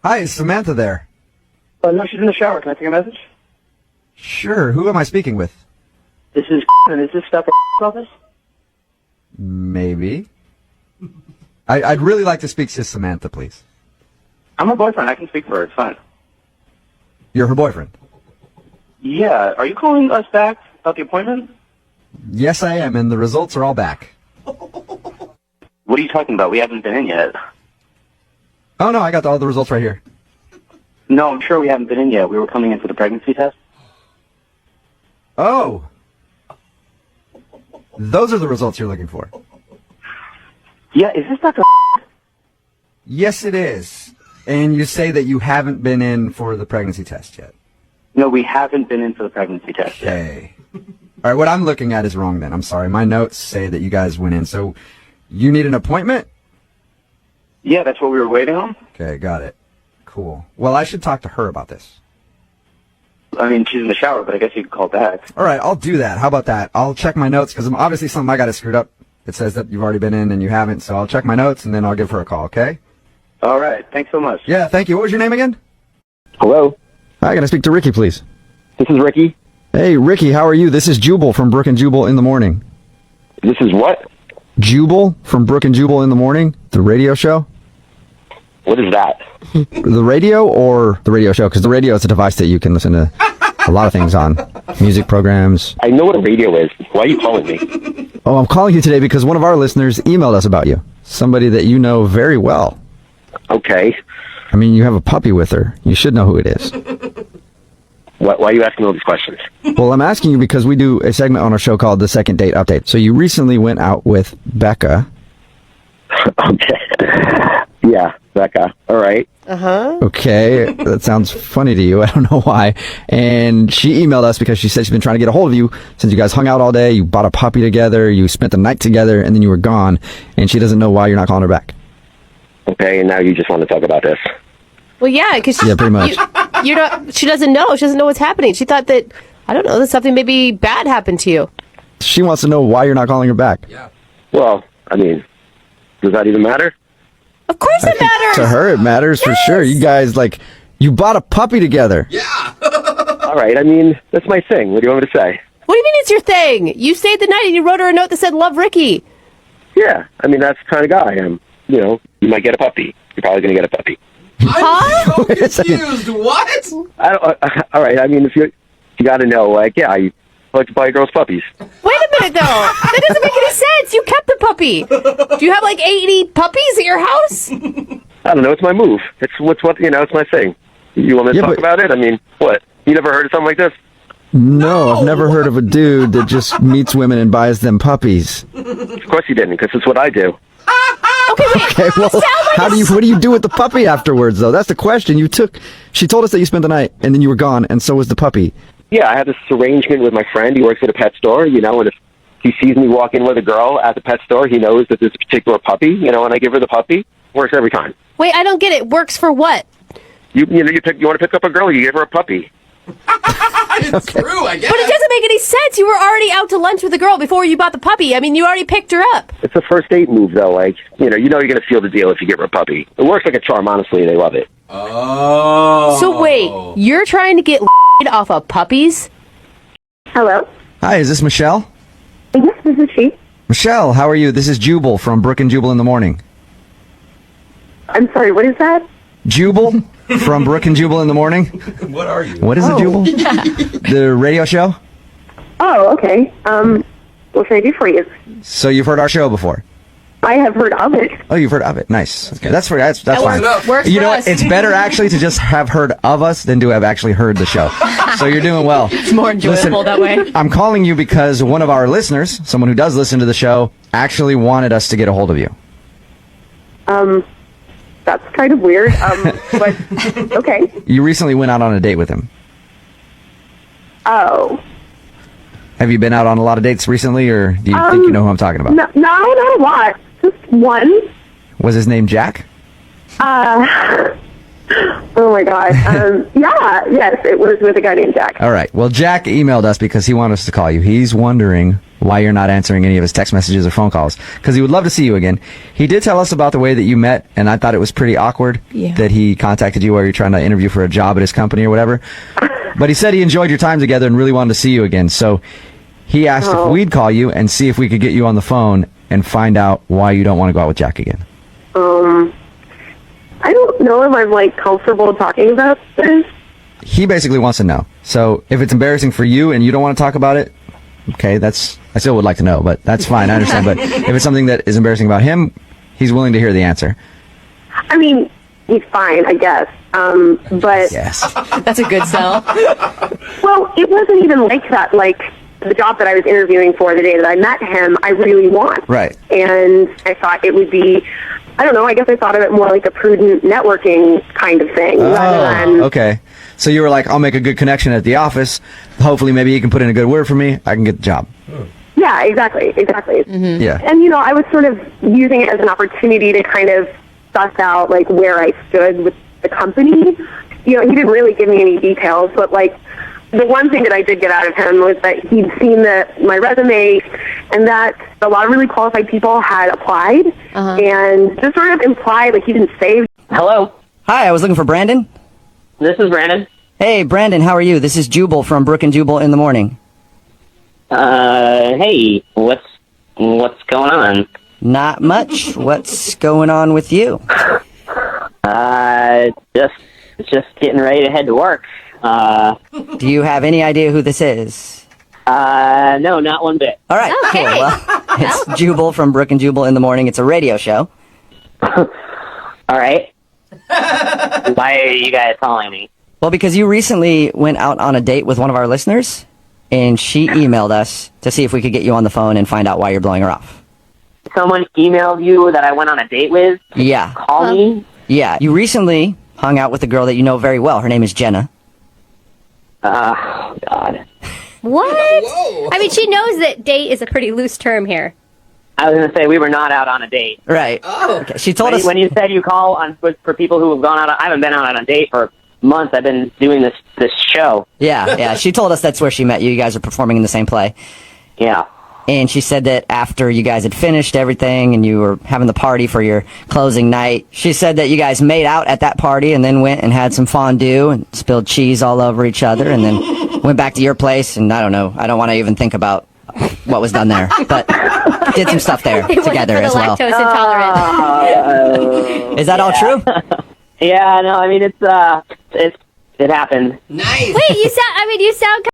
Hi, is Samantha there? No, she's in the shower. Can I take a message? Sure. Who am I speaking with? This is and is this stuff office? Maybe. I'd really like to speak to Samantha, please. I'm her boyfriend. I can speak for her. It's fine. You're her boyfriend? Yeah. Are you calling us back about the appointment? Yes, I am, and the results are all back. What are you talking about? We haven't been in yet. Oh, no, I got all the results right here. No, I'm sure we haven't been in yet. We were coming in for the pregnancy test. Oh. Those are the results you're looking for. Yeah, is this Dr. Yes, it is. And you say that you haven't been in for the pregnancy test yet. No, we haven't been in for the pregnancy test yet. Okay. All right, what I'm looking at is wrong then. I'm sorry. My notes say that you guys went in. So you need an appointment? Yeah, that's what we were waiting on. Okay, got it. Cool. Well, I should talk to her about this. I mean, she's in the shower, but I guess you could call back. All right, I'll do that. How about that? I'll check my notes because obviously something I got it screwed up. It says that you've already been in and you haven't, so I'll check my notes and then I'll give her a call, okay? All right. Thanks so much. Yeah, thank you. What was your name again? Hello, Hi, can I speak to Ricky, please? this is Ricky. Hey, Ricky, how are you? This is Jubal from Brooke and Jubal in the Morning. This is what? Jubal from Brooke and Jubal in the Morning, the radio show? What is that? The radio or the radio show? Because the radio is a device that you can listen to a lot of things on. Music programs. I know what a radio is. Why are you calling me? Oh, I'm calling you today because one of our listeners emailed us about you. Somebody that you know very well. Okay. I mean, you have a puppy with her. You should know who it is. Why are you asking all these questions? Well, I'm asking you because we do a segment on our show called The Second Date Update. So you recently went out with Becca. Okay. Yeah, Becca. All right. Okay, that sounds funny to you. I don't know why. And she emailed us because she said she's been trying to get a hold of you since you guys hung out all day. You bought a puppy together. You spent the night together, and then you were gone. And she doesn't know why you're not calling her back. Okay, and now you just want to talk about this. Well, yeah, because Yeah, pretty much. you're not. She doesn't know. She doesn't know what's happening. She thought that I don't know that something maybe bad happened to you. She wants to know why you're not calling her back. Yeah. Well, I mean, does that even matter? Of course it matters. To her, it matters for sure. You guys, you bought a puppy together. Yeah. All right, I mean, that's my thing. What do you want me to say? What do you mean it's your thing? You stayed the night and you wrote her a note that said "Love Ricky." Yeah, I mean, that's the kind of guy I am. You know, you might get a puppy. You're probably going to get a puppy. Huh? I'm so confused. What? I don't, all right, I mean, if you got to know, yeah, I like to buy girls puppies. Wait a minute, though. That doesn't make any sense. You kept the puppy. Do you have 80 puppies at your house? I don't know. It's my move. It's my thing. You want me to talk about it? I mean, what? You never heard of something like this? No, I've never heard of a dude that just meets women and buys them puppies. Of course you didn't, because it's what I do. Okay, wait. Okay, well, what do you do with the puppy afterwards, though? That's the question. She told us that you spent the night, and then you were gone, and so was the puppy. Yeah, I have this arrangement with my friend. He works at a pet store, and if he sees me walk in with a girl at the pet store, he knows that there's a particular puppy, and I give her the puppy. Works every time. Wait, I don't get it. Works for what? You want to pick up a girl, you give her a puppy. It's true, I guess. But it doesn't make any sense. You were already out to lunch with the girl before you bought the puppy. I mean, you already picked her up. It's a first date move, though. You're going to seal the deal if you give her a puppy. It works like a charm, honestly. They love it. Oh. So wait, you're trying to get off of puppies? Hello? Hi, is this Michelle? Yes, this is she. Michelle, how are you? This is Jubal from Brooke and Jubal in the Morning. I'm sorry, what is that? Jubal from Brooke and Jubal in the Morning. What are you? What is it, Jubal? The radio show? Oh, okay. What can I do for you? So you've heard our show before? I have heard of it. Oh, you've heard of it. Nice. Okay. That's fine. Works You for know us. what? It's better actually to just have heard of us than to have actually heard the show. So you're doing well. It's more enjoyable that way. I'm calling you because one of our listeners, someone who does listen to the show, actually wanted us to get a hold of you. That's kind of weird. But okay. You recently went out on a date with him. Oh. Have you been out on a lot of dates recently, or do you think you know who I'm talking about? No, not a lot. Just one. Was his name Jack? Oh Oh my God. Yes, it was with a guy named Jack. All right. Well, Jack emailed us because he wanted us to call you. He's wondering why you're not answering any of his text messages or phone calls because he would love to see you again. He did tell us about the way that you met, and I thought it was pretty awkward that he contacted you while you're trying to interview for a job at his company or whatever. But he said he enjoyed your time together and really wanted to see you again. So he asked if we'd call you and see if we could get you on the phone and find out why you don't want to go out with Jack again. I don't know if I'm like comfortable talking about this. He basically wants to know. So if it's embarrassing for you and you don't want to talk about it, okay, I still would like to know, but that's fine. I understand. But if it's something that is embarrassing about him, he's willing to hear the answer. I mean, he's fine, I guess. But Yes. That's a good sell. well, it wasn't even like that. Like the job that I was interviewing for the day that I met him, I really want. Right. And I thought it would be, I don't know, I guess I thought of it more like a prudent networking kind of thing. rather than, Okay. So you were like, I'll make a good connection at the office. Hopefully maybe he can put in a good word for me. I can get the job. Yeah, exactly. Yeah. And, you know, I was sort of using it as an opportunity to kind of suss out, like, where I stood with the company. You know, he didn't really give me any details, but, like, the one thing that I did get out of him was that he'd seen my resume and that a lot of really qualified people had applied and just sort of implied, like, he didn't say. Hello, Hi, I was looking for Brandon. this is Brandon. Hey, Brandon, how are you? This is Jubal from Brooke and Jubal in the Morning. Hey, what's going on? Not much. What's going on with you? Just getting ready to head to work. Do you have any idea who this is? No, not one bit. All right, Okay. cool. Well, it's Jubal from Brooke and Jubal in the Morning. It's a radio show. All right. Why are you guys calling me? Well, because you recently went out on a date with one of our listeners, and she emailed us to see if we could get you on the phone and find out why you're blowing her off. Someone emailed you that I went on a date with? Yeah. Call me? Yeah. You recently hung out with a girl that you know very well. Her name is Jenna. Oh, God. What? I mean, she knows that date is a pretty loose term here. I was going to say, we were not out on a date. Right. Oh. Okay. She told us... When you said you call for people who have gone out, I haven't been out on a date for months. I've been doing this show. Yeah. She told us that's where she met you. You guys are performing in the same play. Yeah. And she said that after you guys had finished everything and you were having the party for your closing night, she said that you guys made out at that party and then went and had some fondue and spilled cheese all over each other and then went back to your place. And I don't know. I don't want to even think about what was done there, but did some stuff there It together wasn't as for the well. lactose intolerant. Is that all true? Yeah, no, I mean, it happened. Nice. Wait, you sound